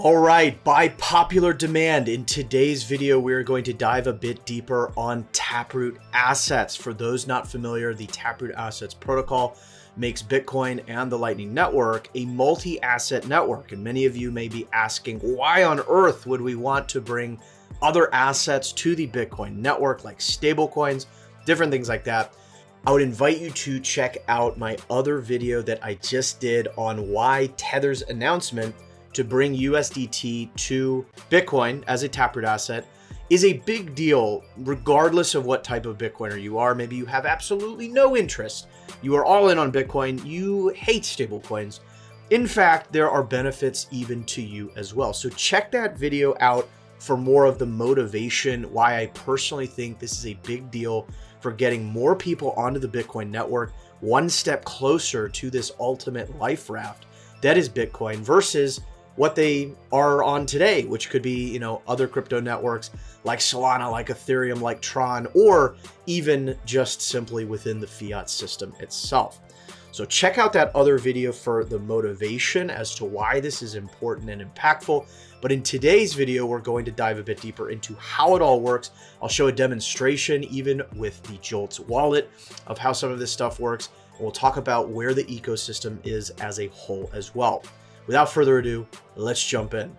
All right, by popular demand, in today's video, we're going to dive a bit deeper on Taproot Assets. For those not familiar, the Taproot Assets protocol makes Bitcoin and the Lightning Network a multi-asset network. And many of you may be asking, why on earth would we want to bring other assets to the Bitcoin network, like stablecoins, different things like that? I would invite you to check out my other video that I just did on why Tether's announcement to bring USDT to Bitcoin as a Taproot asset is a big deal, regardless of what type of Bitcoiner you are. Maybe you have absolutely no interest. You are all in on Bitcoin. You hate stablecoins. In fact, there are benefits even to you as well. So check that video out for more of the motivation, why I personally think this is a big deal for getting more people onto the Bitcoin network, one step closer to this ultimate life raft that is Bitcoin versus what they are on today, which could be, other crypto networks like Solana, like Ethereum, like Tron, or even just simply within the fiat system itself. So check out that other video for the motivation as to why this is important and impactful. But in today's video, we're going to dive a bit deeper into how it all works. I'll show a demonstration even with the Joltz wallet of how some of this stuff works. And we'll talk about where the ecosystem is as a whole as well. Without further ado, let's jump in.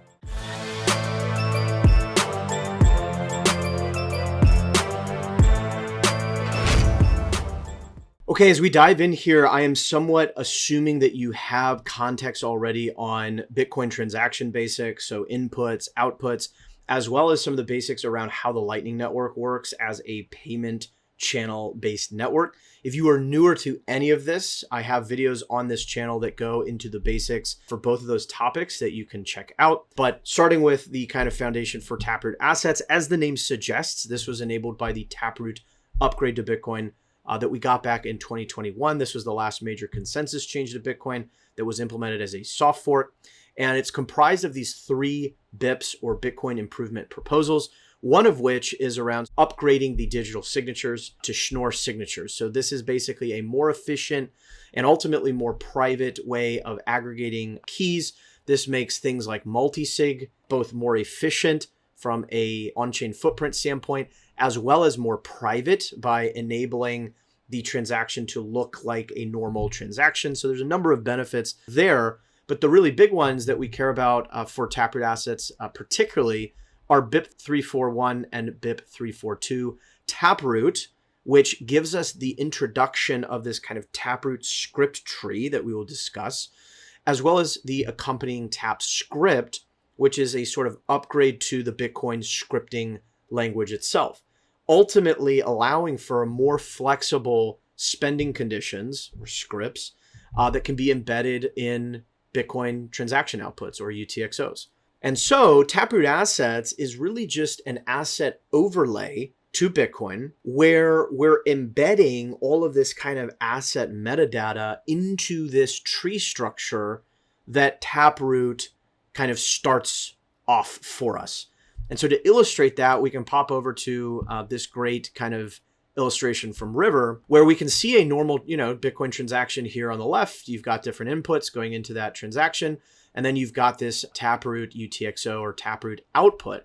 Okay, as we dive in here, I am somewhat assuming that you have context already on Bitcoin transaction basics, so inputs, outputs, as well as some of the basics around how the Lightning Network works as a payment channel-based network. If you are newer to any of this, I have videos on this channel that go into the basics for both of those topics that you can check out. But starting with the kind of foundation for Taproot Assets, as the name suggests, this was enabled by the Taproot upgrade to Bitcoin that we got back in 2021. This was the last major consensus change to Bitcoin that was implemented as a soft fork. And it's comprised of these 3 BIPs or Bitcoin improvement proposals, one of which is around upgrading the digital signatures to Schnorr signatures. So this is basically a more efficient and ultimately more private way of aggregating keys. This makes things like multi-sig both more efficient from a on-chain footprint standpoint, as well as more private by enabling the transaction to look like a normal transaction. So there's a number of benefits there, but the really big ones that we care about for Taproot Assets particularly are BIP 341 and BIP 342 Taproot, which gives us the introduction of this kind of Taproot script tree that we will discuss, as well as the accompanying Tap script, which is a sort of upgrade to the Bitcoin scripting language itself, ultimately allowing for a more flexible spending conditions or scripts that can be embedded in Bitcoin transaction outputs or UTXOs. And so Taproot Assets is really just an asset overlay to Bitcoin where we're embedding all of this kind of asset metadata into this tree structure that Taproot kind of starts off for us. And so to illustrate that, we can pop over to this great kind of illustration from River, where we can see a normal, Bitcoin transaction here on the left. You've got different inputs going into that transaction. And then you've got this Taproot UTXO or Taproot output.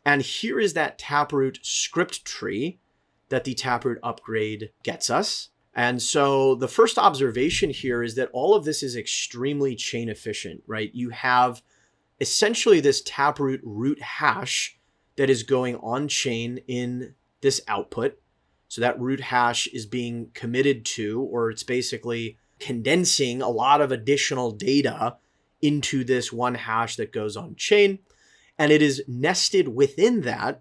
And here is that Taproot script tree that the Taproot upgrade gets us. And so the first observation here is that all of this is extremely chain efficient, right? You have essentially this Taproot root hash that is going on chain in this output. So that root hash is being committed to, or it's basically condensing a lot of additional data into this one hash that goes on chain. And it is nested within that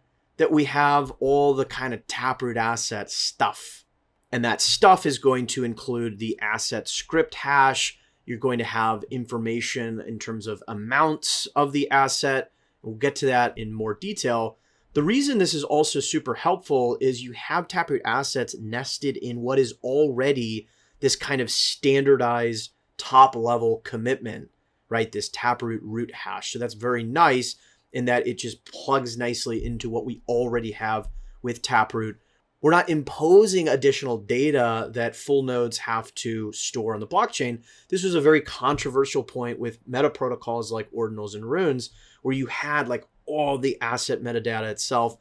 we have all the kind of Taproot asset stuff. And that stuff is going to include the asset script hash. You're going to have information in terms of amounts of the asset. We'll get to that in more detail. The reason this is also super helpful is you have Taproot Assets nested in what is already this kind of standardized top level commitment, right? This Taproot root hash. So that's very nice in that it just plugs nicely into what we already have with Taproot. We're not imposing additional data that full nodes have to store on the blockchain. This was a very controversial point with meta protocols like ordinals and runes, where you had like all the asset metadata itself,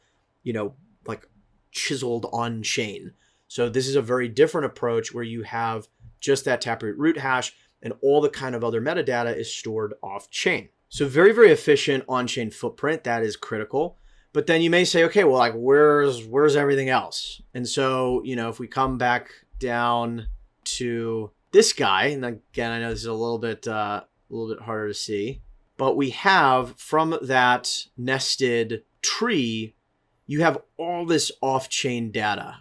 like chiseled on chain. So this is a very different approach where you have just that Taproot root hash and all the kind of other metadata is stored off chain. So very, very efficient on-chain footprint. That is critical. But then you may say, okay, well, like where's everything else? And so, if we come back down to this guy, and again, I know this is a little bit harder to see, but we have from that nested tree, you have all this off-chain data.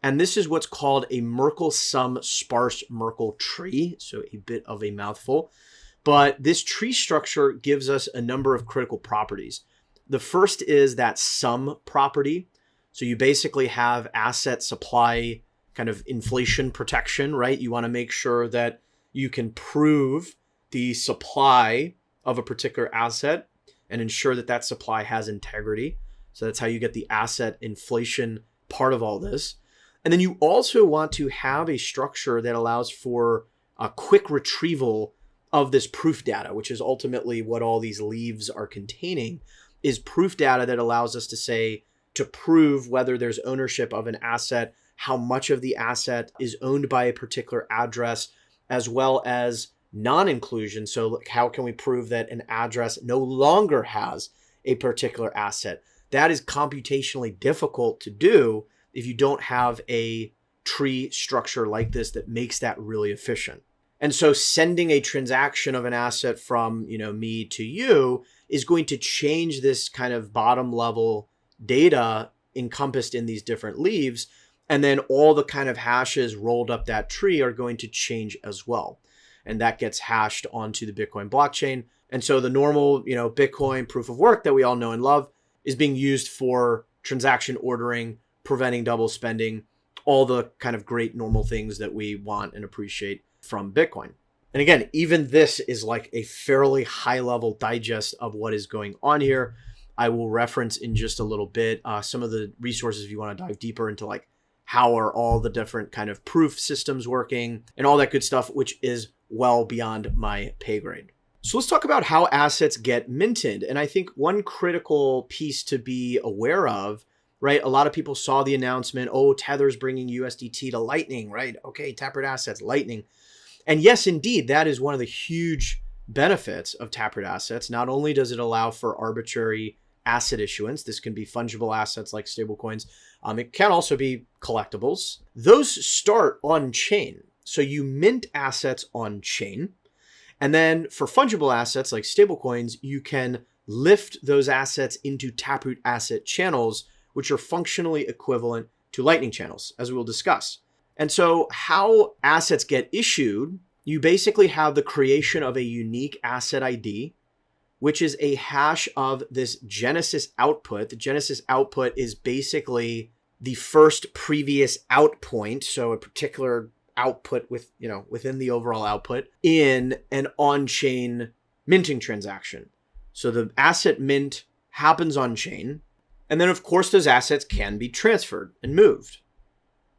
And this is what's called a Merkle sum sparse Merkle tree. So a bit of a mouthful. But this tree structure gives us a number of critical properties. The first is that sum property. So you basically have asset supply kind of inflation protection, right? You want to make sure that you can prove the supply of a particular asset and ensure that that supply has integrity. So that's how you get the asset inflation part of all this. And then you also want to have a structure that allows for a quick retrieval of this proof data, which is ultimately what all these leaves are containing, is proof data that allows us to say, to prove whether there's ownership of an asset, how much of the asset is owned by a particular address, as well as non-inclusion. So how can we prove that an address no longer has a particular asset? That is computationally difficult to do if you don't have a tree structure like this that makes that really efficient. And so sending a transaction of an asset from, me to you is going to change this kind of bottom level data encompassed in these different leaves. And then all the kind of hashes rolled up that tree are going to change as well. And that gets hashed onto the Bitcoin blockchain. And so the normal, Bitcoin proof of work that we all know and love is being used for transaction ordering, preventing double spending, all the kind of great normal things that we want and appreciate from Bitcoin. And again, even this is like a fairly high level digest of what is going on here. I will reference in just a little bit some of the resources if you want to dive deeper into like how are all the different kind of proof systems working and all that good stuff, which is well beyond my pay grade. So let's talk about how assets get minted. And I think one critical piece to be aware of, right? A lot of people saw the announcement, Tether's bringing USDT to Lightning, right? Okay, Taproot Assets, Lightning. And yes, indeed, that is one of the huge benefits of Taproot Assets. Not only does it allow for arbitrary asset issuance, this can be fungible assets like stablecoins. It can also be collectibles. Those start on chain. So you mint assets on chain. And then for fungible assets like stablecoins, you can lift those assets into Taproot asset channels, which are functionally equivalent to Lightning channels, as we will discuss. And so how assets get issued, you basically have the creation of a unique asset ID, which is a hash of this Genesis output. The Genesis output is basically the first previous out point, so a particular output within the overall output in an on-chain minting transaction. So the asset mint happens on chain, and then of course those assets can be transferred and moved.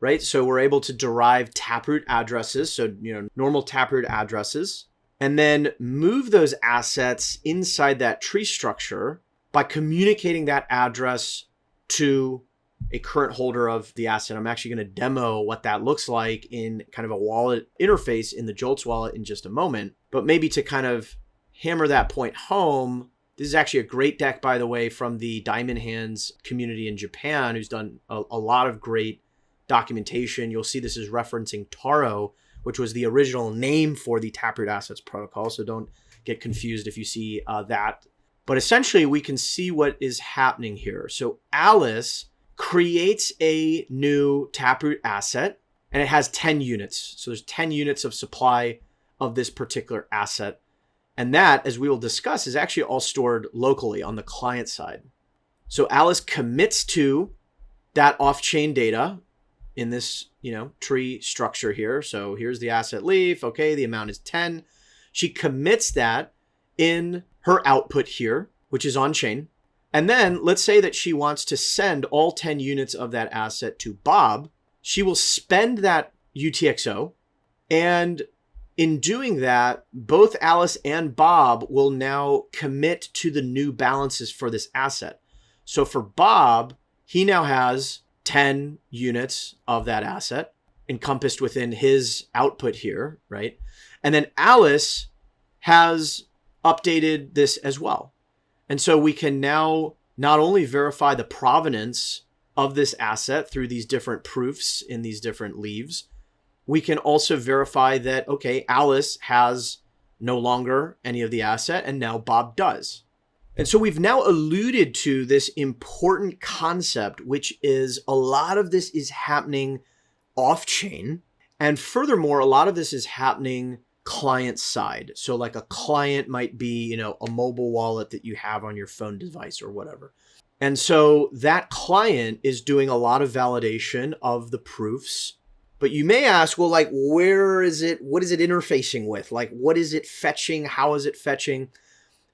Right? So we're able to derive Taproot addresses, so normal Taproot addresses, and then move those assets inside that tree structure by communicating that address to a current holder of the asset. I'm actually going to demo what that looks like in kind of a wallet interface in the Joltz wallet in just a moment. But maybe to kind of hammer that point home, this is actually a great deck, by the way, from the Diamond Hands community in Japan, who's done a lot of great documentation. You'll see this is referencing Taro, which was the original name for the Taproot Assets protocol. So don't get confused if you see that. But essentially, we can see what is happening here. So Alice creates a new Taproot asset, and it has 10 units. So there's 10 units of supply of this particular asset. And that, as we will discuss, is actually all stored locally on the client side. So Alice commits to that off-chain data in this, tree structure here. So here's the asset leaf. Okay, the amount is 10. She commits that in her output here, which is on chain. And then let's say that she wants to send all 10 units of that asset to Bob. She will spend that UTXO. And in doing that, both Alice and Bob will now commit to the new balances for this asset. So for Bob, he now has 10 units of that asset encompassed within his output here, right? And then Alice has updated this as well. And so we can now not only verify the provenance of this asset through these different proofs in these different leaves, we can also verify that, okay, Alice has no longer any of the asset and now Bob does. And so we've now alluded to this important concept, which is a lot of this is happening off-chain. And furthermore, a lot of this is happening client side. So like a client might be, a mobile wallet that you have on your phone device or whatever. And so that client is doing a lot of validation of the proofs. But you may ask, well, like, where is it? What is it interfacing with? Like, what is it fetching? How is it fetching?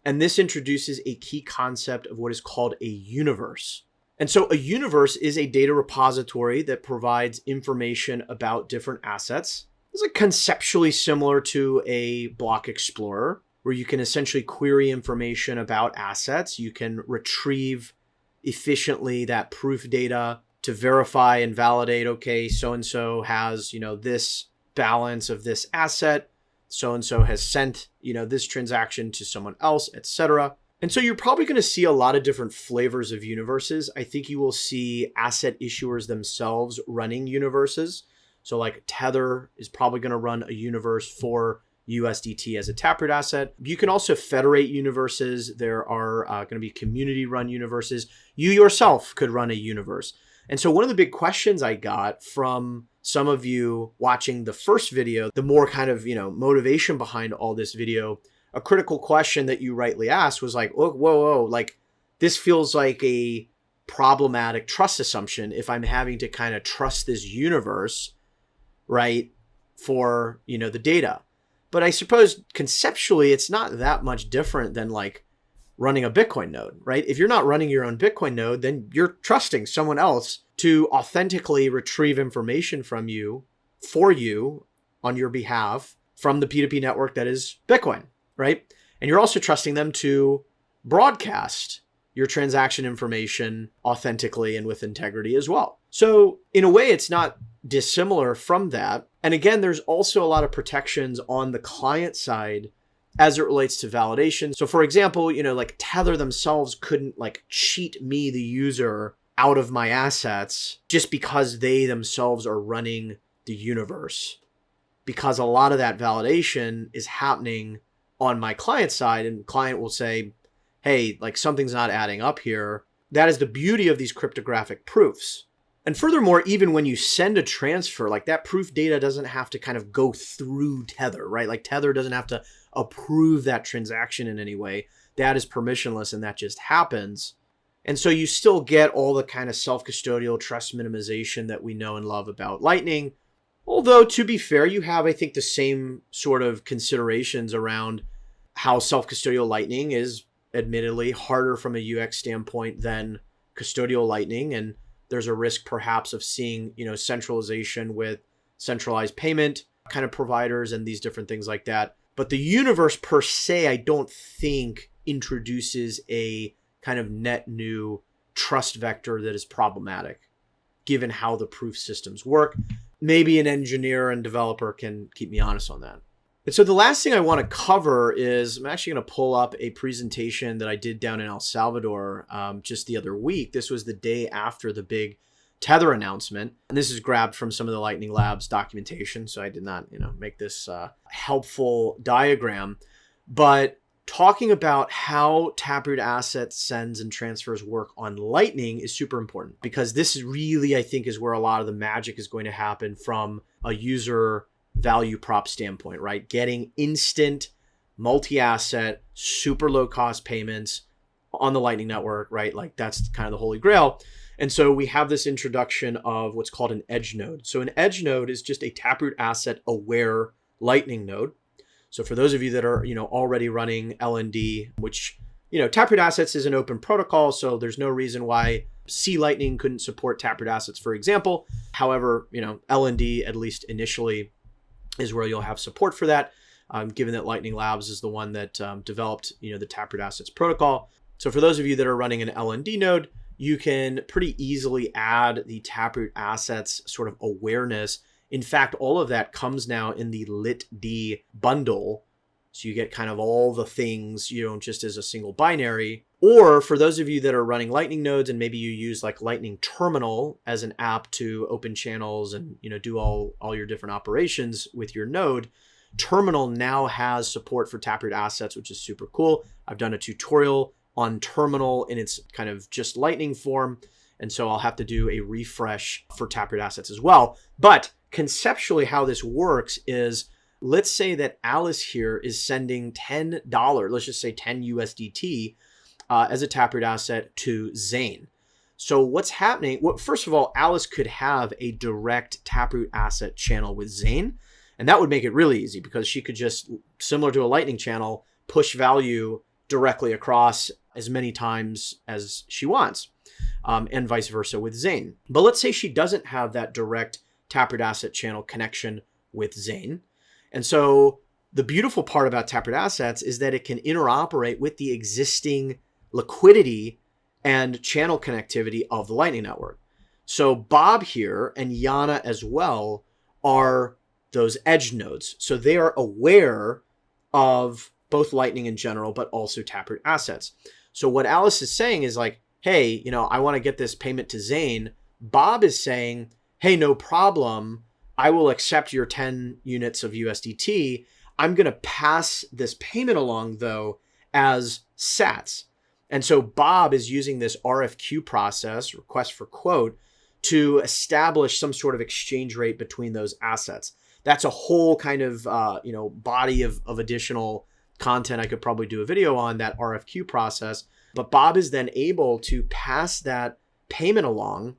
And this introduces a key concept of what is called a universe. And so a universe is a data repository that provides information about different assets. It's like conceptually similar to a block explorer, where you can essentially query information about assets. You can retrieve efficiently that proof data to verify and validate, okay, so-and-so has, this balance of this asset. So-and-so has sent, this transaction to someone else, etc. And so you're probably going to see a lot of different flavors of universes. I think you will see asset issuers themselves running universes. So like Tether is probably going to run a universe for USDT as a Taproot asset. You can also federate universes. There are going to be community run universes. You yourself could run a universe. And so one of the big questions I got from some of you watching the first video, the more kind of, motivation behind all this video, a critical question that you rightly asked was like, whoa, like this feels like a problematic trust assumption if I'm having to kind of trust this universe, right, for, the data. But I suppose conceptually, it's not that much different than like running a Bitcoin node, right? If you're not running your own Bitcoin node, then you're trusting someone else to authentically retrieve information from you, for you, on your behalf, from the P2P network that is Bitcoin, right? And you're also trusting them to broadcast your transaction information authentically and with integrity as well. So in a way, it's not dissimilar from that. And again, there's also a lot of protections on the client side as it relates to validation. So for example, like Tether themselves couldn't like cheat me, the user, out of my assets just because they themselves are running the universe. Because a lot of that validation is happening on my client side, and client will say, hey, like something's not adding up here. That is the beauty of these cryptographic proofs. And furthermore, even when you send a transfer, like that proof data doesn't have to kind of go through Tether, right? Like Tether doesn't have to approve that transaction in any way. That is permissionless and that just happens. And so you still get all the kind of self-custodial trust minimization that we know and love about Lightning. Although, to be fair, you have, I think, the same sort of considerations around how self-custodial Lightning is admittedly harder from a UX standpoint than custodial Lightning. And there's a risk perhaps of seeing, centralization with centralized payment kind of providers and these different things like that. But the universe per se, I don't think introduces a kind of net new trust vector that is problematic, given how the proof systems work. Maybe an engineer and developer can keep me honest on that. And so the last thing I want to cover is I'm actually going to pull up a presentation that I did down in El Salvador just the other week. This was the day after the big Tether announcement. And this is grabbed from some of the Lightning Labs documentation. So I did not, make this helpful diagram. But talking about how Taproot Assets sends and transfers work on Lightning is super important, because this is really, I think, is where a lot of the magic is going to happen from a user value prop standpoint, right? Getting instant multi-asset, super low cost payments on the Lightning Network, right? Like that's kind of the holy grail. And so we have this introduction of what's called an edge node. So an edge node is just a Taproot asset aware Lightning node. So for those of you that are, already running LND, which Taproot Assets is an open protocol, so there's no reason why C Lightning couldn't support Taproot Assets, for example. However, LND, at least initially, is where you'll have support for that, given that Lightning Labs is the one that developed, the Taproot Assets protocol. So for those of you that are running an LND node, you can pretty easily add the Taproot Assets sort of awareness. In fact, all of that comes now in the LitD bundle. So you get kind of all the things, just as a single binary. Or for those of you that are running Lightning nodes and maybe you use like Lightning Terminal as an app to open channels and, do all your different operations with your node, Terminal now has support for Taproot Assets, which is super cool. I've done a tutorial on Terminal in its kind of just Lightning form. And so I'll have to do a refresh for Taproot Assets as well. But conceptually how this works is, let's say that Alice here is sending $10, let's just say 10 USDT as a Taproot asset to Zane. So what's happening? Well, first of all, Alice could have a direct Taproot asset channel with Zane. And that would make it really easy because she could just, similar to a Lightning channel, push value directly across as many times as she wants, and vice versa with Zane. But let's say she doesn't have that direct Taproot asset channel connection with Zane. And so the beautiful part about Taproot Assets is that it can interoperate with the existing liquidity and channel connectivity of the Lightning Network. So Bob here and Yana as well are those edge nodes. So they are aware of both Lightning in general, but also Taproot Assets. So what Alice is saying is like, hey, I want to get this payment to Zane. Bob is saying, hey, no problem. I will accept your 10 units of USDT. I'm going to pass this payment along, though, as sats. And so Bob is using this RFQ process, request for quote, to establish some sort of exchange rate between those assets. That's a whole kind of, body of additional content I could probably do a video on, that RFQ process. But Bob is then able to pass that payment along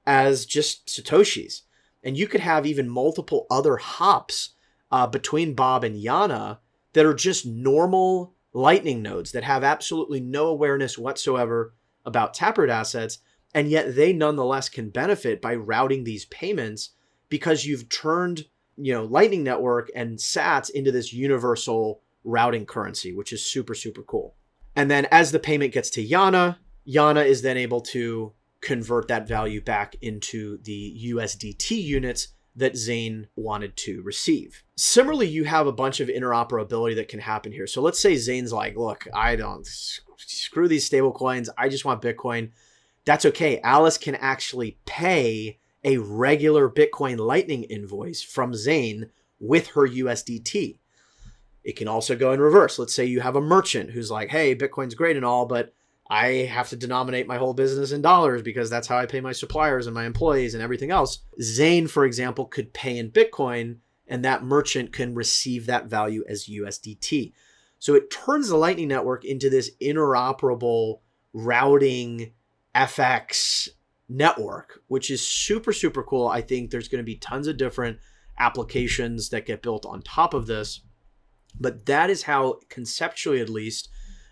as just Satoshis. And you could have even multiple other hops between Bob and Yana that are just normal Lightning nodes that have absolutely no awareness whatsoever about Taproot Assets. And yet they nonetheless can benefit by routing these payments because you've turned, Lightning Network and sats into this universal routing currency, which is super, super cool. And then as the payment gets to Yana, Yana is then able to convert that value back into the USDT units that Zane wanted to receive. Similarly, you have a bunch of interoperability that can happen here. So let's say Zane's like, look, I don't screw these stable coins. I just want Bitcoin. That's okay. Alice can actually pay a regular Bitcoin Lightning invoice from Zane with her USDT. It can also go in reverse. Let's say you have a merchant who's like, hey, Bitcoin's great and all, but I have to denominate my whole business in dollars because that's how I pay my suppliers and my employees and everything else. Zane, for example, could pay in Bitcoin and that merchant can receive that value as USDT. So it turns the Lightning Network into this interoperable routing FX network, which is super, super cool. I think there's going to be tons of different applications that get built on top of this. But that is how, conceptually at least,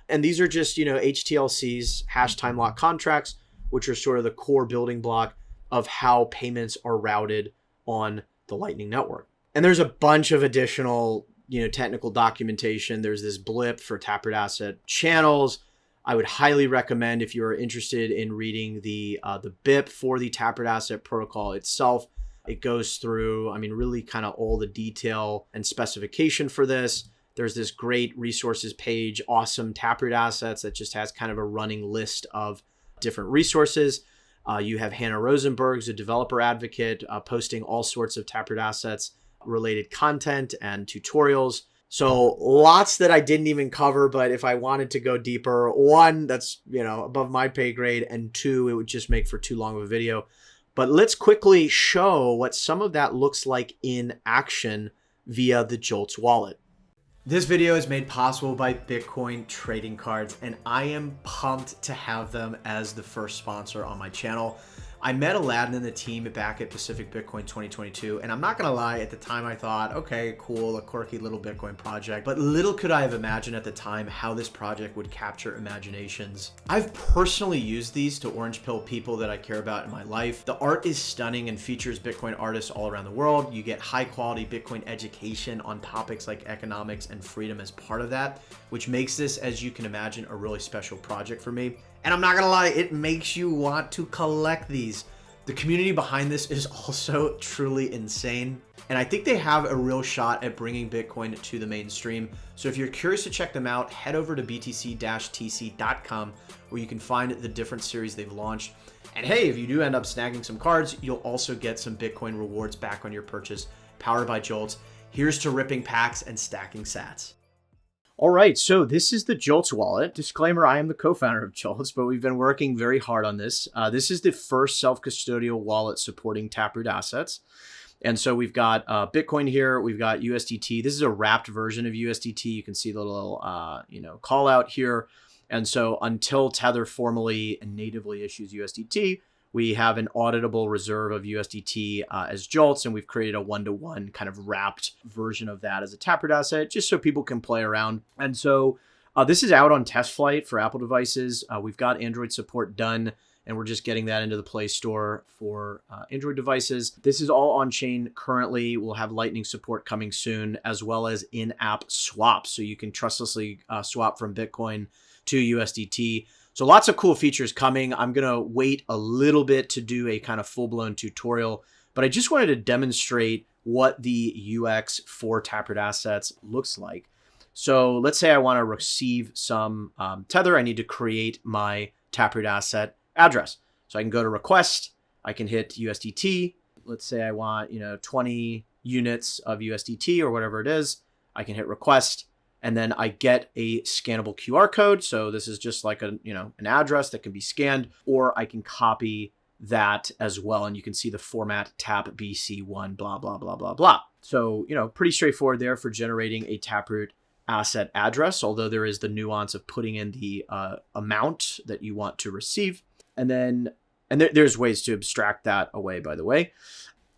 and these are just, HTLCs, hash time lock contracts, which are sort of the core building block of how payments are routed on the Lightning Network. And there's a bunch of additional, technical documentation. There's this blip for Taproot Asset channels. I would highly recommend, if you are interested in reading the BIP for the Taproot Asset protocol itself. It goes through, really kind of all the detail and specification for this. There's this great resources page, awesome Taproot Assets, that just has kind of a running list of different resources. You have Hannah Rosenberg, who's a developer advocate, posting all sorts of Taproot Assets related content and tutorials. So lots that I didn't even cover, but if I wanted to go deeper, one, that's, above my pay grade, and two, it would just make for too long of a video. But let's quickly show what some of that looks like in action via the Joltz wallet. This video is made possible by Bitcoin trading cards, and I am pumped to have them as the first sponsor on my channel. I met Aladdin and the team back at Pacific Bitcoin 2022, and I'm not gonna lie, at the time I thought, okay, cool, a quirky little Bitcoin project, but little could I have imagined at the time how this project would capture imaginations. I've personally used these to orange pill people that I care about in my life. The art is stunning and features Bitcoin artists all around the world. You get high quality Bitcoin education on topics like economics and freedom as part of that, which makes this, as you can imagine, a really special project for me. And I'm not gonna lie, it makes you want to collect these. The community behind this is also truly insane. And I think they have a real shot at bringing Bitcoin to the mainstream. So if you're curious to check them out, head over to btc-tc.com where you can find the different series they've launched. And hey, if you do end up snagging some cards, you'll also get some Bitcoin rewards back on your purchase, powered by Joltz. Here's to ripping packs and stacking sats. All right, so this is the Joltz wallet. Disclaimer, I am the co-founder of Joltz, but we've been working very hard on this. This is the first self-custodial wallet supporting Taproot Assets. And so we've got Bitcoin here, we've got USDT. This is a wrapped version of USDT. You can see the little call out here. And so until Tether formally and natively issues USDT, we have an auditable reserve of USDT as Joltz, and we've created a one-to-one kind of wrapped version of that as a Taproot asset, just so people can play around. And so this is out on test flight for Apple devices. We've got Android support done, and we're just getting that into the Play Store for Android devices. This is all on-chain currently. We'll have Lightning support coming soon, as well as in-app swaps, so you can trustlessly swap from Bitcoin to USDT. So lots of cool features coming. I'm going to wait a little bit to do a kind of full-blown tutorial, but I just wanted to demonstrate what the UX for Taproot Assets looks like. So let's say I want to receive some Tether. I need to create my Taproot Asset address. So I can go to request. I can hit USDT. Let's say I want 20 units of USDT or whatever it is. I can hit request. And then I get a scannable QR code. So this is just like an address that can be scanned, or I can copy that as well. And you can see the format tap BC1, blah, blah, blah, blah, blah. So, pretty straightforward there for generating a Taproot asset address, although there is the nuance of putting in the amount that you want to receive. And then, there's ways to abstract that away, by the way.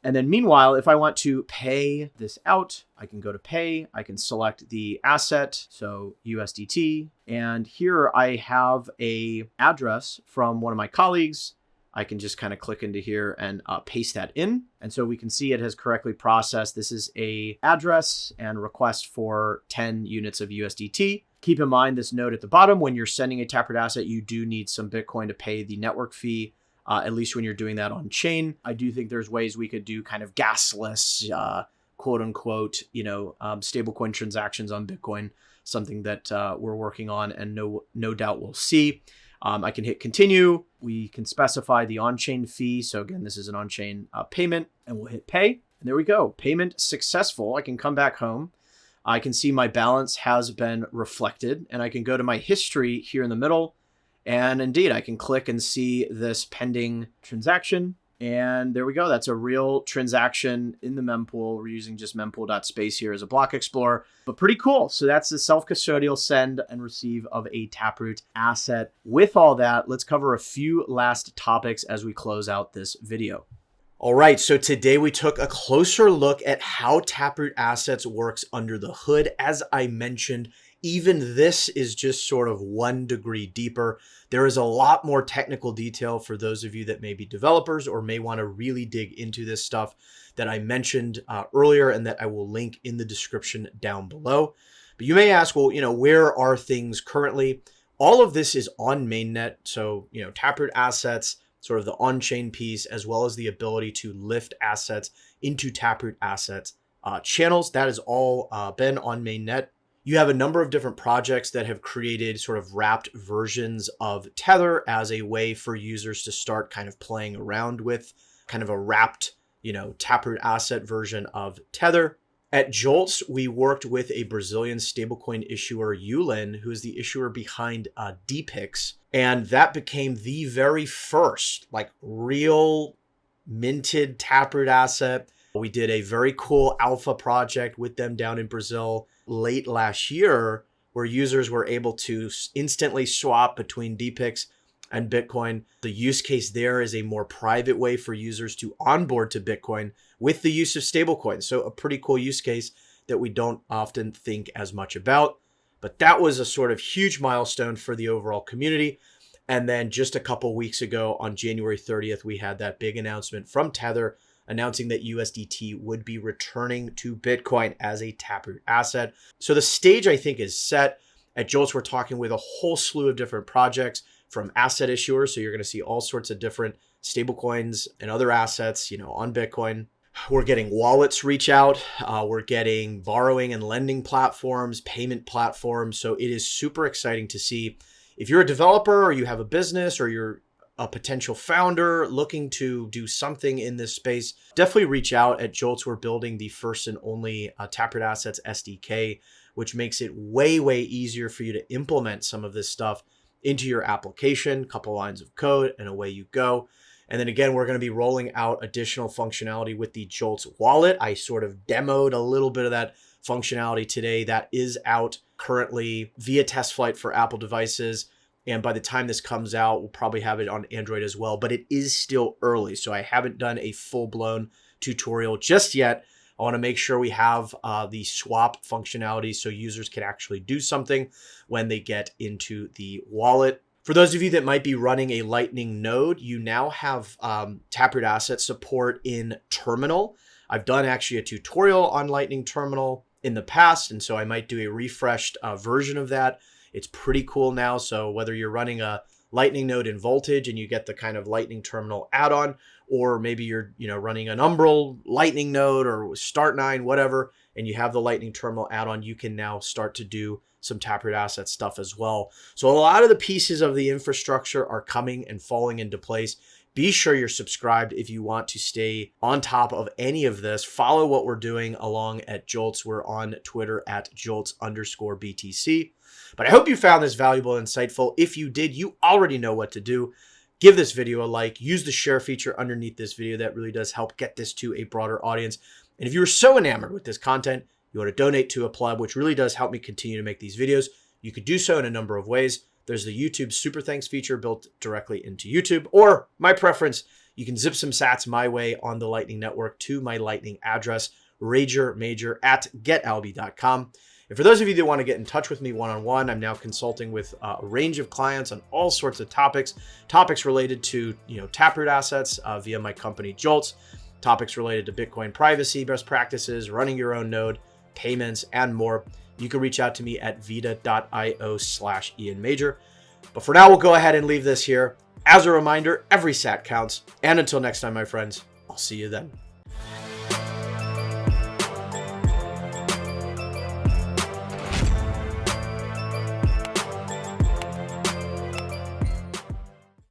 And then meanwhile, if I want to pay this out, I can go to pay. I can select the asset, so USDT. And here I have a address from one of my colleagues. I can just kind of click into here and paste that in. And so we can see it has correctly processed. This is a address and request for 10 units of USDT. Keep in mind this note at the bottom, when you're sending a Taproot asset, you do need some Bitcoin to pay the network fee. At least when you're doing that on chain. I do think there's ways we could do kind of gasless, quote unquote, stablecoin transactions on Bitcoin, something that we're working on and no doubt we'll see. I can hit continue. We can specify the on-chain fee. So again, this is an on-chain payment, and we'll hit pay. And there we go. Payment successful. I can come back home. I can see my balance has been reflected, and I can go to my history here in the middle. And indeed, I can click and see this pending transaction. And there we go. That's a real transaction in the mempool. We're using just mempool.space here as a block explorer, but pretty cool. So that's the self-custodial send and receive of a Taproot asset. With all that, let's cover a few last topics as we close out this video. All right, so today we took a closer look at how Taproot Assets works under the hood. As I mentioned, even this is just sort of 1 degree deeper. There is a lot more technical detail for those of you that may be developers or may want to really dig into this stuff that I mentioned earlier and that I will link in the description down below. But you may ask, well, where are things currently? All of this is on mainnet. So, Taproot Assets, sort of the on-chain piece, as well as the ability to lift assets into Taproot Assets channels. That has all been on mainnet. You have a number of different projects that have created sort of wrapped versions of Tether as a way for users to start kind of playing around with kind of a wrapped, Taproot asset version of Tether. At Joltz, we worked with a Brazilian stablecoin issuer, Ulin, who is the issuer behind DPix. And that became the very first real minted Taproot asset. We did a very cool alpha project with them down in Brazil late last year, where users were able to instantly swap between DPix and Bitcoin. The use case there is a more private way for users to onboard to Bitcoin with the use of stablecoins. So a pretty cool use case that we don't often think as much about. But that was a sort of huge milestone for the overall community. And then just a couple weeks ago on January 30th, we had that big announcement from Tether announcing that USDT would be returning to Bitcoin as a Taproot asset. So the stage, I think, is set. At Joltz, we're talking with a whole slew of different projects from asset issuers. So you're going to see all sorts of different stablecoins and other assets, on Bitcoin. We're getting wallets reach out. We're getting borrowing and lending platforms, payment platforms. So it is super exciting to see. If you're a developer or you have a business or you're a potential founder looking to do something in this space, definitely reach out. At Joltz, we're building the first and only Taproot Assets SDK, which makes it way, way easier for you to implement some of this stuff into your application, couple lines of code, and away you go. And then again, we're going to be rolling out additional functionality with the Joltz wallet. I sort of demoed a little bit of that functionality today. That is out currently via test flight for Apple devices. And by the time this comes out, we'll probably have it on Android as well, but it is still early. So I haven't done a full-blown tutorial just yet. I want to make sure we have the swap functionality so users can actually do something when they get into the wallet. For those of you that might be running a Lightning node, you now have Taproot Asset support in Terminal. I've done actually a tutorial on Lightning Terminal in the past, and so I might do a refreshed version of that. It's pretty cool now. So whether you're running a Lightning node in Voltage and you get the kind of Lightning Terminal add-on, or maybe you're running an Umbral Lightning node or Start9, whatever, and you have the Lightning Terminal add-on, you can now start to do some Taproot Asset stuff as well. So a lot of the pieces of the infrastructure are coming and falling into place. Be sure you're subscribed if you want to stay on top of any of this. Follow what we're doing along at Joltz. We're on Twitter at Joltz_BTC. But I hope you found this valuable and insightful. If you did, you already know what to do. Give this video a like. Use the share feature underneath this video. That really does help get this to a broader audience. And if you were so enamored with this content, you want to donate to a pleb, which really does help me continue to make these videos, you could do so in a number of ways. There's the YouTube Super Thanks feature built directly into YouTube, or my preference, you can zip some sats my way on the Lightning Network to my Lightning address, ragermajor@getalby.com. And for those of you that want to get in touch with me one-on-one, I'm now consulting with a range of clients on all sorts of topics related to Taproot Assets via my company Joltz, topics related to Bitcoin privacy, best practices, running your own node, payments, and more. You can reach out to me at vita.io/Ian Major. But for now, we'll go ahead and leave this here. As a reminder, every sat counts. And until next time, my friends, I'll see you then.